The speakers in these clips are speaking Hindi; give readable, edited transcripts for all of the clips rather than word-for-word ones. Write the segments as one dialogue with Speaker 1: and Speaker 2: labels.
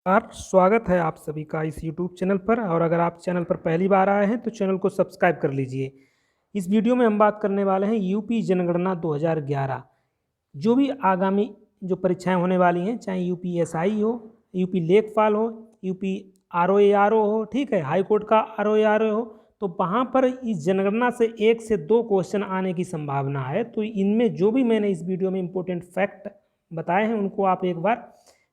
Speaker 1: स्वागत है आप सभी का इस YouTube चैनल पर। और अगर आप चैनल पर पहली बार आए हैं तो चैनल को सब्सक्राइब कर लीजिए। इस वीडियो में हम बात करने वाले हैं यूपी जनगणना 2011। जो भी आगामी जो परीक्षाएं होने वाली हैं, चाहे यूपी एसआई हो, यूपी लेखपाल हो, यूपी आरओ हो, ठीक है, हाई कोर्ट का आरओ हो, तो वहाँ पर इस जनगणना से 1 से 2 क्वेश्चन आने की संभावना है। तो इनमें जो भी मैंने इस वीडियो में इम्पोर्टेंट फैक्ट बताए हैं उनको आप एक बार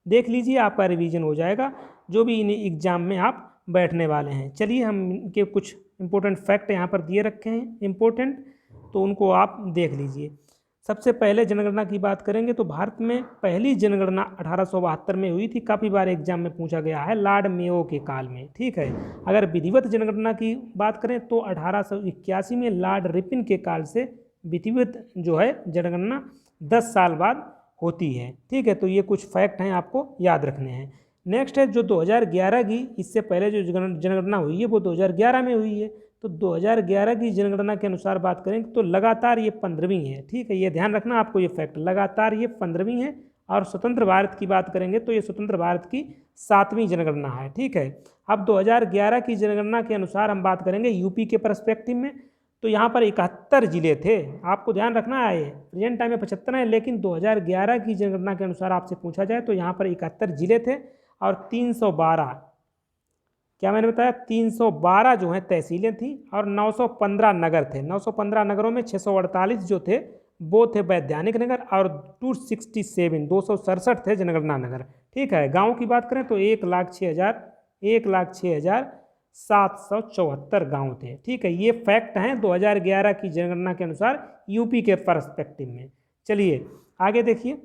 Speaker 1: देख लीजिए, आपका रिवीजन हो जाएगा जो भी इन एग्ज़ाम में आप बैठने वाले हैं। चलिए, हम इनके कुछ इंपॉर्टेंट फैक्ट यहाँ पर दिए रखे हैं इम्पोर्टेंट, तो उनको आप देख लीजिए। सबसे पहले जनगणना की बात करेंगे तो भारत में पहली जनगणना 1872 में हुई थी। काफ़ी बार एग्जाम में पूछा गया है, लॉर्ड मेयो के काल में, ठीक है। अगर विधिवत जनगणना की बात करें तो 1881 में लॉर्ड रिपन के काल से विधिवत जो है जनगणना 10 साल बाद होती है, ठीक है। तो ये कुछ फैक्ट हैं आपको याद रखने हैं। नेक्स्ट है जो 2011 की, इससे पहले जो जनगणना हुई है वो 2011 में हुई है। तो 2011 की जनगणना के अनुसार बात करें तो लगातार ये 15वीं है, ठीक है। ये ध्यान रखना आपको, ये फैक्ट लगातार ये 15वीं है। और स्वतंत्र भारत की बात करेंगे तो ये स्वतंत्र भारत की 7वीं जनगणना है, ठीक है। अब 2011 की जनगणना के अनुसार हम बात करेंगे यूपी के पर्सपेक्टिव में। तो यहाँ पर 71 जिले थे, आपको ध्यान रखना है। प्रेजेंट टाइम में 75 है, लेकिन 2011 की जनगणना के अनुसार आपसे पूछा जाए तो यहाँ पर 71 जिले थे और 312, क्या मैंने बताया, 312 जो हैं तहसीलें थी और 915 नगर थे। 915 नगरों में 648 जो थे वो थे वैधानिक नगर और 267 थे जनगणना नगर, ठीक है। गाँव की बात करें तो 1,06,774 गाँव थे, ठीक है। ये फैक्ट हैं 2011 की जनगणना के अनुसार यूपी के पर्सपेक्टिव में। चलिए आगे देखिए,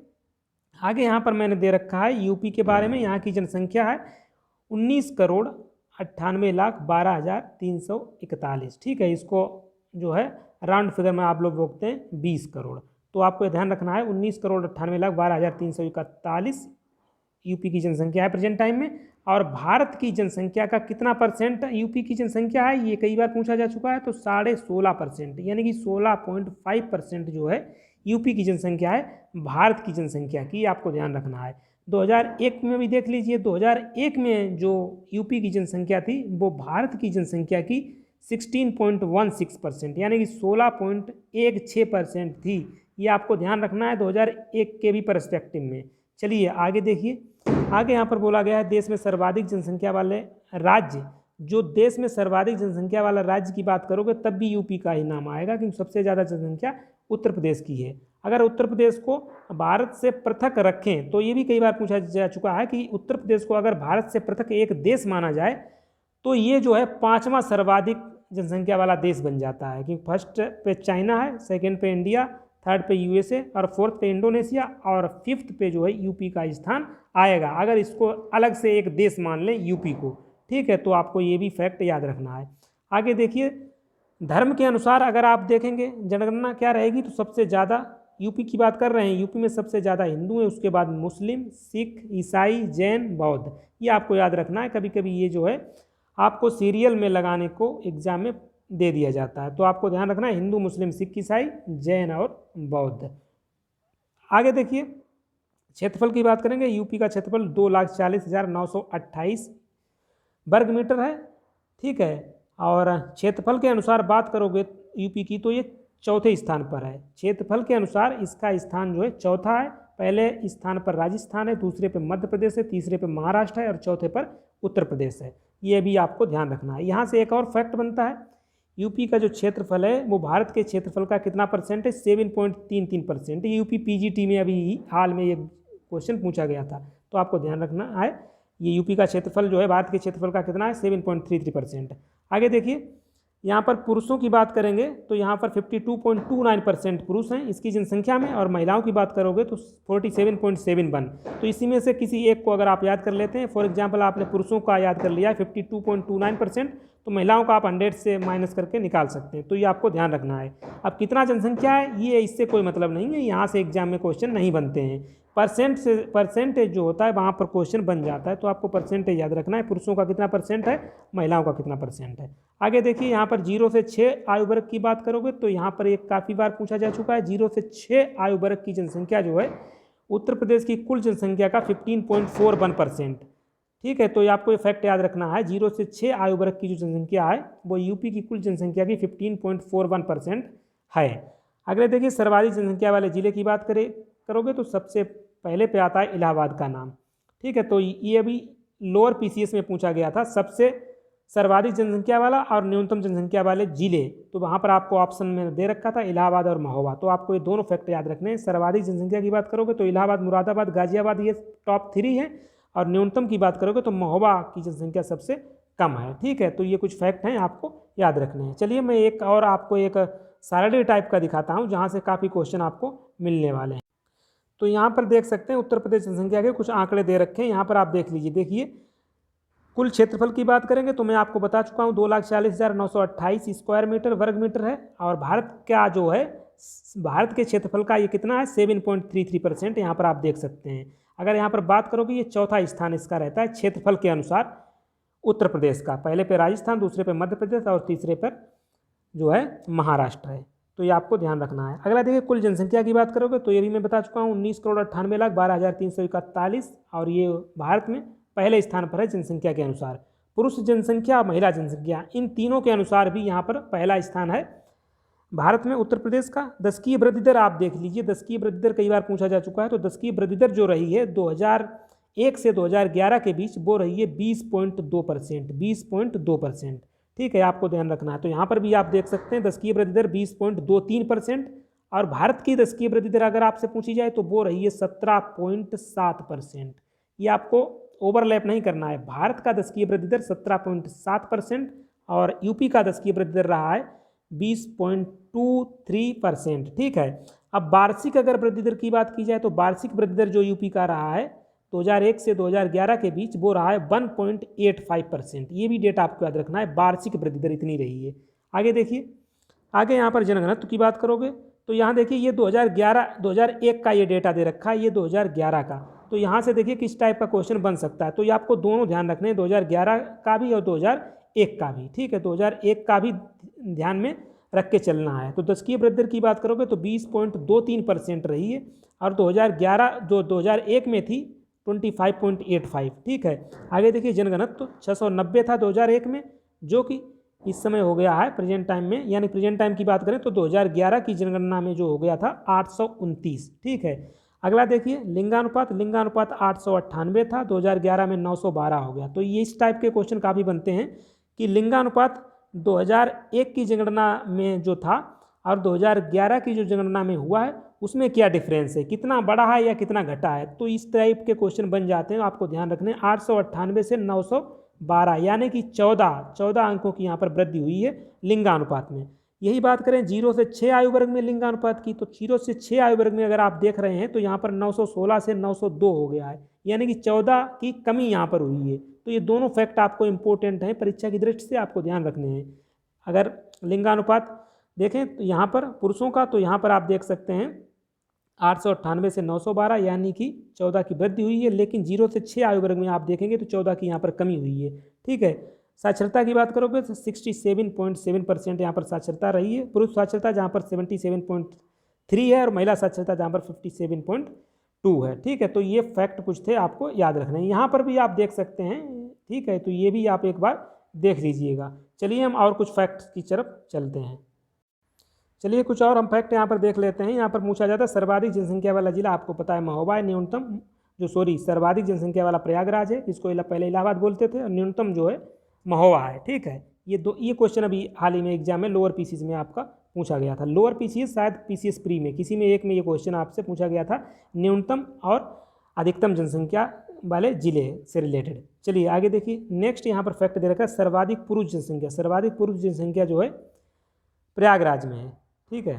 Speaker 1: आगे यहाँ पर मैंने दे रखा है यूपी के बारे में। यहाँ की जनसंख्या है 19,98,12,341, ठीक है। इसको जो है राउंड फिगर में आप लोग बोलते हैं 20 करोड़। तो आपको ध्यान रखना है 19,98,12,341 यूपी की जनसंख्या है प्रेजेंट टाइम में। और भारत की जनसंख्या का कितना परसेंट यूपी की जनसंख्या है, ये कई बार पूछा जा चुका है। तो 16.5%, यानी कि 16.5% जो है यूपी की जनसंख्या है भारत की जनसंख्या की, आपको ध्यान रखना है। 2001 में भी देख लीजिए, 2001 में जो यूपी की जनसंख्या थी वो भारत की जनसंख्या की 16.16%, यानी कि 16.16% थी। ये आपको ध्यान रखना है 2001 के भी पर्सपेक्टिव में। चलिए आगे देखिए, आगे यहाँ पर बोला गया है देश में सर्वाधिक जनसंख्या वाले राज्य। जो देश में सर्वाधिक जनसंख्या वाला राज्य की बात करोगे तब भी यूपी का ही नाम आएगा, क्योंकि सबसे ज़्यादा जनसंख्या उत्तर प्रदेश की है। अगर उत्तर प्रदेश को भारत से पृथक रखें तो ये भी कई बार पूछा जा चुका है कि उत्तर प्रदेश को अगर भारत से पृथक एक देश माना जाए तो ये जो है 5वां सर्वाधिक जनसंख्या वाला देश बन जाता है। क्योंकि फर्स्ट पे चाइना है, सेकेंड पे इंडिया, थर्ड पे यूएसए और फोर्थ पे इंडोनेशिया और फिफ्थ पे जो है यूपी का स्थान आएगा, अगर इसको अलग से एक देश मान लें यूपी को, ठीक है। तो आपको ये भी फैक्ट याद रखना है। आगे देखिए, धर्म के अनुसार अगर आप देखेंगे जनगणना क्या रहेगी तो सबसे ज़्यादा यूपी की बात कर रहे हैं, यूपी में सबसे ज़्यादा हिंदू हैं, उसके बाद मुस्लिम, सिख, ईसाई, जैन, बौद्ध। ये आपको याद रखना है। कभी कभी ये जो है आपको सीरियल में लगाने को एग्जाम में दे दिया जाता है, तो आपको ध्यान रखना है हिंदू, मुस्लिम, सिख, ईसाई, जैन और बौद्ध। आगे देखिए, क्षेत्रफल की बात करेंगे। यूपी का क्षेत्रफल 2,40,928 वर्ग मीटर है, ठीक है। और क्षेत्रफल के अनुसार बात करोगे यूपी की तो ये चौथे स्थान पर है। क्षेत्रफल के अनुसार इसका स्थान जो है चौथा है। पहले स्थान पर राजस्थान है, दूसरे पे मध्य प्रदेश है, तीसरे पे महाराष्ट्र है और चौथे पर उत्तर प्रदेश है। ये भी आपको ध्यान रखना है। यहाँ से एक और फैक्ट बनता है, यूपी का जो क्षेत्रफल है वो भारत के क्षेत्रफल का कितना परसेंट है, 7.33%। यूपी पीजीटी में अभी हाल में ये क्वेश्चन पूछा गया था, तो आपको ध्यान रखना है। ये यूपी का क्षेत्रफल जो है भारत के क्षेत्रफल का कितना है, 7.33%। आगे देखिए, यहाँ पर पुरुषों की बात करेंगे तो यहाँ पर 52.29% पुरुष हैं इसकी जनसंख्या में, और महिलाओं की बात करोगे तो 47.71। तो इसी में से किसी एक को अगर आप याद कर लेते हैं, फॉर एग्जांपल आपने पुरुषों का याद कर लिया है 52.29%, तो महिलाओं का आप 100 से माइनस करके निकाल सकते हैं। तो ये आपको ध्यान रखना है। अब कितना जनसंख्या है ये इससे कोई मतलब नहीं है, यहाँ से एग्जाम में क्वेश्चन नहीं बनते हैं। परसेंटेज जो होता है वहाँ पर क्वेश्चन बन जाता है, तो आपको परसेंटेज याद रखना है। पुरुषों का कितना परसेंट है, महिलाओं का कितना परसेंट है। आगे देखिए, यहाँ पर 0 से 6 आयु वर्ग की बात करोगे तो यहाँ पर एक काफ़ी बार पूछा जा चुका है। 0 से 6 आयु वर्ग की जनसंख्या जो है उत्तर प्रदेश की कुल जनसंख्या का 15.41%, ठीक है, तो ये आपको ये फैक्ट याद रखना है, 0 से 6 आयु वर्ग की जो जनसंख्या है वो यूपी की कुल जनसंख्या की 15.41% है। अगले देखिए सर्वाधिक जनसंख्या वाले जिले की बात करोगे तो सबसे पहले पे आता है इलाहाबाद का नाम। ठीक है, तो ये अभी लोअर पीसीएस में पूछा गया था, सबसे सर्वाधिक जनसंख्या वाला और न्यूनतम जनसंख्या वाले जिले, तो वहाँ पर आपको ऑप्शन में दे रखा था इलाहाबाद और महोबा। तो आपको ये दोनों फैक्ट याद रखने हैं। सर्वाधिक जनसंख्या की बात करोगे तो इलाहाबाद, मुरादाबाद, गाजियाबाद ये टॉप 3 है, और न्यूनतम की बात करोगे तो महोबा की जनसंख्या सबसे कम है। ठीक है, तो ये कुछ फैक्ट हैं आपको याद रखने हैं। चलिए मैं एक और आपको एक सैलरी टाइप का दिखाता हूँ जहाँ से काफ़ी क्वेश्चन आपको मिलने वाले हैं। तो यहाँ पर देख सकते हैं उत्तर प्रदेश जनसंख्या के कुछ आंकड़े दे रखे हैं, यहाँ पर आप देख लीजिए। देखिए कुल क्षेत्रफल की बात करेंगे तो मैं आपको बता चुका हूँ 2,40,928 स्क्वायर मीटर वर्ग मीटर है, और भारत का जो है, भारत के क्षेत्रफल का ये कितना है 7.33%, यहाँ पर आप देख सकते हैं। अगर यहाँ पर बात करोगे ये चौथा स्थान इसका रहता है क्षेत्रफल के अनुसार उत्तर प्रदेश का, पहले पे राजस्थान, दूसरे पे मध्य प्रदेश और तीसरे पर जो है महाराष्ट्र है। तो ये आपको ध्यान रखना है। अगला देखिए कुल जनसंख्या की बात करोगे तो ये भी मैं बता चुका हूँ 19,98,12,341, और ये भारत में पहले स्थान पर है जनसंख्या के अनुसार। पुरुष जनसंख्या, महिला जनसंख्या, इन तीनों के अनुसार भी यहाँ पर पहला स्थान है भारत में उत्तर प्रदेश का। दशकीय वृद्धि दर आप देख लीजिए, दशकीय वृद्धि दर कई बार पूछा जा चुका है, तो दशकीय वृद्धि दर जो रही है 2001 से 2011 के बीच वो रही है 20.2%, 20.2%। ठीक है, आपको ध्यान रखना है। तो यहाँ पर भी आप देख सकते हैं दशकीय वृद्धि दर 20.23%, और भारत की दशकीय वृद्धि दर अगर आपसे पूछी जाए तो वो रही है 17.7%। ये आपको ओवरलैप नहीं करना है। भारत का दशकीय वृद्धि दर 17.7% और यूपी का दशकीय वृद्धि दर रहा है 20.23%। ठीक है, अब वार्षिक अगर वृद्धि दर की बात की जाए तो वार्षिक वृद्धि दर जो यूपी का रहा है 2001 से 2011 के बीच वो रहा है 1.85%। ये भी डेटा आपको याद रखना है, वार्षिक वृद्धि दर इतनी रही है। आगे देखिए, आगे यहाँ पर जनघनत्व की बात करोगे तो यहाँ देखिए ये 2001 का ये डेटा दे रखा है, ये 2011 का। तो यहाँ से देखिए किस टाइप का क्वेश्चन बन सकता है। तो ये आपको दोनों ध्यान रखने हैं, 2011 का भी और 2001 का भी। ठीक है, 2001 का भी ध्यान में रख के चलना है। तो दशकीय वृद्धि दर की बात करोगे तो 20.23% रही है, और 2011 जो 2001 में थी 25.85। ठीक है, आगे देखिए जनघनत्व तो 690 था 2001 में, जो कि इस समय हो गया है प्रेजेंट टाइम में, यानी प्रेजेंट टाइम की बात करें तो 2011 की जनगणना में जो हो गया था 829। ठीक है, अगला देखिए लिंगानुपात, लिंगानुपात 898 था, 2011 में 912 हो गया। तो ये इस टाइप के क्वेश्चन काफ़ी बनते हैं कि लिंगानुपात 2001 की जनगणना में जो था और 2011 की जो जनगणना में हुआ है उसमें क्या डिफरेंस है, कितना बढ़ा है या कितना घटा है। तो इस टाइप के क्वेश्चन बन जाते हैं, आपको ध्यान रखने। 898 से 912 यानी कि 14 अंकों की यहाँ पर वृद्धि हुई है लिंगानुपात में। यही बात करें 0 से 6 आयु वर्ग में लिंगानुपात की, तो 0 से 6 आयु वर्ग में अगर आप देख रहे हैं तो यहाँ पर 916 से 902 हो गया है, यानी कि 14 की कमी यहाँ पर हुई है। तो ये दोनों फैक्ट आपको इंपॉर्टेंट हैं, परीक्षा की दृष्टि से आपको ध्यान रखने हैं। अगर लिंगानुपात देखें तो यहाँ पर पुरुषों का, तो यहाँ पर आप देख सकते हैं 898 से 912 यानी कि 14 की वृद्धि हुई है, लेकिन 0 से 6 आयु वर्ग में आप देखेंगे तो 14 की यहाँ पर कमी हुई है। ठीक है, साक्षरता की बात करोगे तो 67.7% यहाँ पर साक्षरता रही है, पुरुष साक्षरता जहाँ पर 77.3 है और महिला साक्षरता जहाँ पर 57.2 है। ठीक है, तो ये फैक्ट कुछ थे आपको याद रखने हैं। यहाँ पर भी आप देख सकते हैं। ठीक है, तो ये भी आप एक बार देख लीजिएगा। चलिए हम और कुछ फैक्ट्स की तरफ चलते हैं। चलिए कुछ और हम फैक्ट यहाँ पर देख लेते हैं। यहाँ पर पूछा जाता है सर्वाधिक जनसंख्या वाला जिला, आपको पता है महोबा है, न्यूनतम सर्वाधिक जनसंख्या वाला प्रयागराज है, जिसको पहले इलाहाबाद बोलते थे, और न्यूनतम जो है महोबा है। ठीक है, ये क्वेश्चन अभी हाल ही में एग्जाम में लोअर पीसीएस में आपका पूछा गया था। लोअर पीसीएस शायद पीसीएस प्री में किसी में एक में ये क्वेश्चन आपसे पूछा गया था, न्यूनतम और अधिकतम जनसंख्या वाले जिले से रिलेटेड। चलिए आगे देखिए, नेक्स्ट यहाँ पर फैक्ट दे रखा है सर्वाधिक पुरुष जनसंख्या। सर्वाधिक पुरुष जनसंख्या जो है प्रयागराज में है। ठीक है,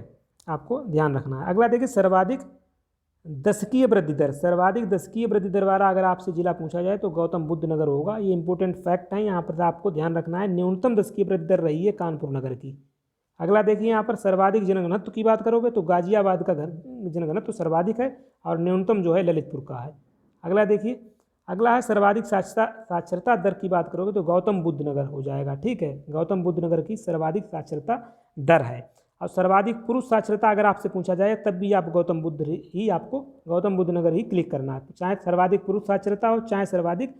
Speaker 1: आपको ध्यान रखना है। अगला देखिए सर्वाधिक दशकीय वृद्धि दर। सर्वाधिक दशकीय वृद्धि दर वाला अगर आपसे जिला पूछा जाए तो गौतम बुद्ध नगर होगा। ये इंपॉर्टेंट फैक्ट है, यहाँ पर आपको ध्यान रखना है। न्यूनतम दशकीय वृद्धि दर रही है कानपुर नगर की। अगला देखिए यहाँ पर सर्वाधिक जनघनत्व की बात करोगे तो गाजियाबाद का जनघनत्व सर्वाधिक है और न्यूनतम जो है ललितपुर का है। अगला देखिए, अगला है सर्वाधिक साक्षरता दर की बात करोगे तो गौतम बुद्ध नगर हो जाएगा। ठीक है, गौतम बुद्ध नगर की सर्वाधिक साक्षरता दर है। और सर्वाधिक पुरुष साक्षरता अगर आपसे पूछा जाए तब भी आप गौतम बुद्ध नगर ही क्लिक करना है, चाहे सर्वाधिक पुरुष साक्षरता हो चाहे सर्वाधिक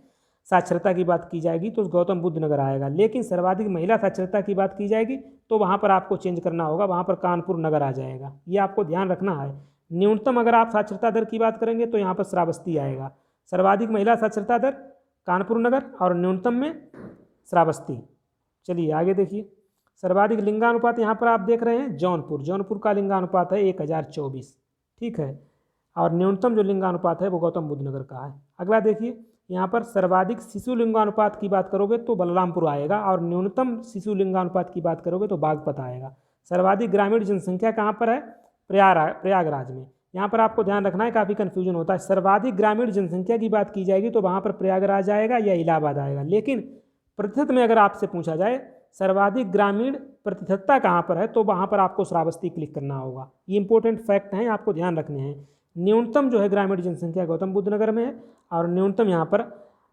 Speaker 1: साक्षरता की बात की जाएगी तो गौतम बुद्ध नगर आएगा, लेकिन सर्वाधिक महिला साक्षरता की बात की जाएगी तो वहाँ पर आपको चेंज करना होगा, वहाँ पर कानपुर नगर आ जाएगा। ये आपको ध्यान रखना है। न्यूनतम अगर आप साक्षरता दर की बात करेंगे तो यहाँ पर श्रावस्ती आएगा। सर्वाधिक महिला साक्षरता दर कानपुर नगर और न्यूनतम में श्रावस्ती। चलिए आगे देखिए, सर्वाधिक लिंगानुपात यहाँ पर आप देख रहे हैं जौनपुर, जौनपुर का लिंगानुपात है 1024, ठीक है, और न्यूनतम जो लिंगानुपात है वो गौतम बुद्ध नगर का है। अगला देखिए, यहाँ पर सर्वाधिक शिशु लिंगानुपात की बात करोगे तो बलरामपुर आएगा, और न्यूनतम शिशु लिंगानुपात की बात करोगे तो बागपत आएगा। सर्वाधिक ग्रामीण जनसंख्या कहाँ पर है? प्रयागराज में। यहाँ पर आपको ध्यान रखना है, काफ़ी कन्फ्यूजन होता है। सर्वाधिक ग्रामीण जनसंख्या की बात की जाएगी तो वहाँ पर प्रयागराज आएगा या इलाहाबाद आएगा, लेकिन प्रतिशत में अगर आपसे पूछा जाए सर्वाधिक ग्रामीण प्रतिशतता कहाँ पर है तो वहाँ पर आपको श्रावस्ती क्लिक करना होगा। ये इंपॉर्टेंट फैक्ट हैं, आपको ध्यान रखने हैं। न्यूनतम जो है ग्रामीण जनसंख्या गौतम बुद्ध नगर में है, और न्यूनतम यहाँ पर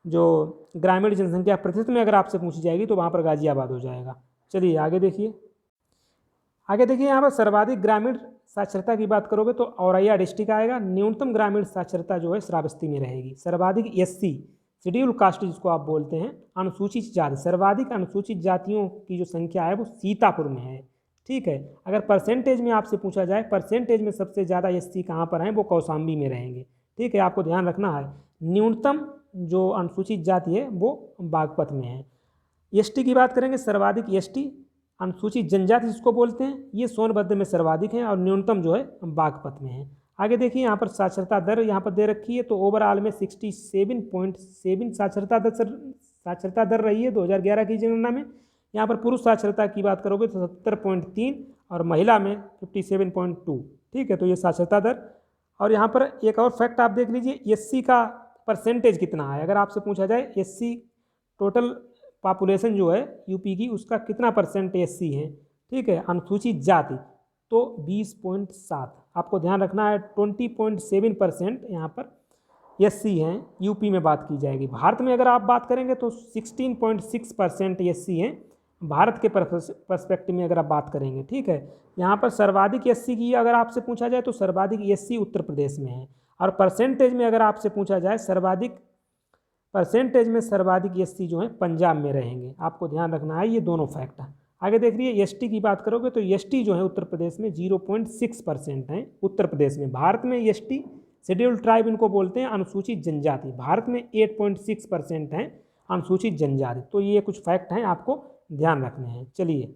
Speaker 1: जो ग्रामीण जनसंख्या प्रतिशत में अगर आपसे पूछी जाएगी तो वहाँ पर गाजियाबाद हो जाएगा। चलिए आगे देखिए, यहाँ पर सर्वाधिक ग्रामीण साक्षरता की बात करोगे तो औरैया डिस्ट्रिक्ट आएगा। न्यूनतम ग्रामीण साक्षरता जो है श्रावस्ती में रहेगी। सर्वाधिक एससी शेड्यूल कास्ट जिसको आप बोलते हैं, अनुसूचित जाति, सर्वाधिक अनुसूचित जातियों की जो संख्या है वो सीतापुर में है, ठीक है। अगर परसेंटेज में आपसे पूछा जाए, परसेंटेज में सबसे ज़्यादा एससी कहाँ पर हैं, वो कौशाम्बी में रहेंगे, ठीक है, आपको ध्यान रखना है। न्यूनतम जो अनुसूचित जाति है वो बागपत में है। एसटी की बात करेंगे, सर्वाधिक एसटी अनुसूचित जनजाति जिसको बोलते हैं, ये सोनभद्र में सर्वाधिक हैं, और न्यूनतम जो है बागपत में है। आगे देखिए, यहाँ पर साक्षरता दर यहाँ पर दे रखी है, तो ओवरऑल में 67.7 साक्षरता दर रही है 2011 की जनगणना में। यहाँ पर पुरुष साक्षरता की बात करोगे तो 70.3 और महिला में 57.2, ठीक है, तो ये साक्षरता दर। और यहाँ पर एक और फैक्ट आप देख लीजिए, एससी का परसेंटेज कितना है। अगर आपसे पूछा जाए एससी टोटल पॉपुलेशन जो है यूपी की, उसका कितना परसेंट एससी है, ठीक है, अनुसूचित जाति, तो 20.7। आपको ध्यान रखना है 20.7% यहाँ पर एससी हैं, यूपी में बात की जाएगी। भारत में अगर आप बात करेंगे तो 16.6% एससी हैं भारत के पर्सपेक्टिव में अगर आप बात करेंगे, ठीक है। यहाँ पर सर्वाधिक एससी की अगर आपसे पूछा जाए तो सर्वाधिक एससी उत्तर प्रदेश में है, और परसेंटेज में अगर आपसे पूछा जाए सर्वाधिक एससी जो है पंजाब में रहेंगे। आपको ध्यान रखना है ये दोनों फैक्ट है। आगे देख रही एसटी की बात करोगे तो एसटी जो है उत्तर प्रदेश में 0.6% हैं उत्तर प्रदेश में। भारत में एसटी शेड्यूल्ड ट्राइब इनको बोलते हैं, अनुसूचित जनजाति, भारत में 8.6% हैं अनुसूचित जनजाति। तो ये कुछ फैक्ट हैं, आपको ध्यान रखने हैं। चलिए,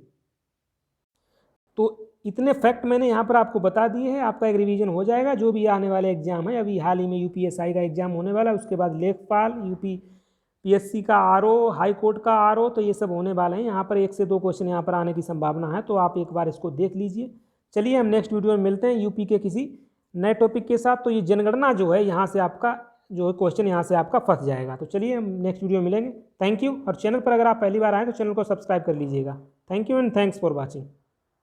Speaker 1: तो इतने फैक्ट मैंने यहाँ पर आपको बता दिए हैं, आपका एक रिवीजन हो जाएगा। जो भी आने वाले एग्जाम है, अभी हाल ही में यूपीएसआई का एग्जाम होने वाला है, उसके बाद लेखपाल, यूपीएससी का आरओ, हाई कोर्ट का आरओ, तो ये सब होने वाले हैं। यहाँ पर 1 से 2 क्वेश्चन यहाँ पर आने की संभावना है, तो आप एक बार इसको देख लीजिए। चलिए, हम नेक्स्ट वीडियो में मिलते हैं यूपी के किसी नए टॉपिक के साथ। तो ये जनगणना जो है यहाँ से आपका जो क्वेश्चन यहाँ से आपका फंस जाएगा। तो चलिए, हम नेक्स्ट वीडियो में मिलेंगे। Thank you. और चैनल पर अगर आप पहली बार आए तो चैनल को सब्सक्राइब कर लीजिएगा। Thank you and thanks for watching.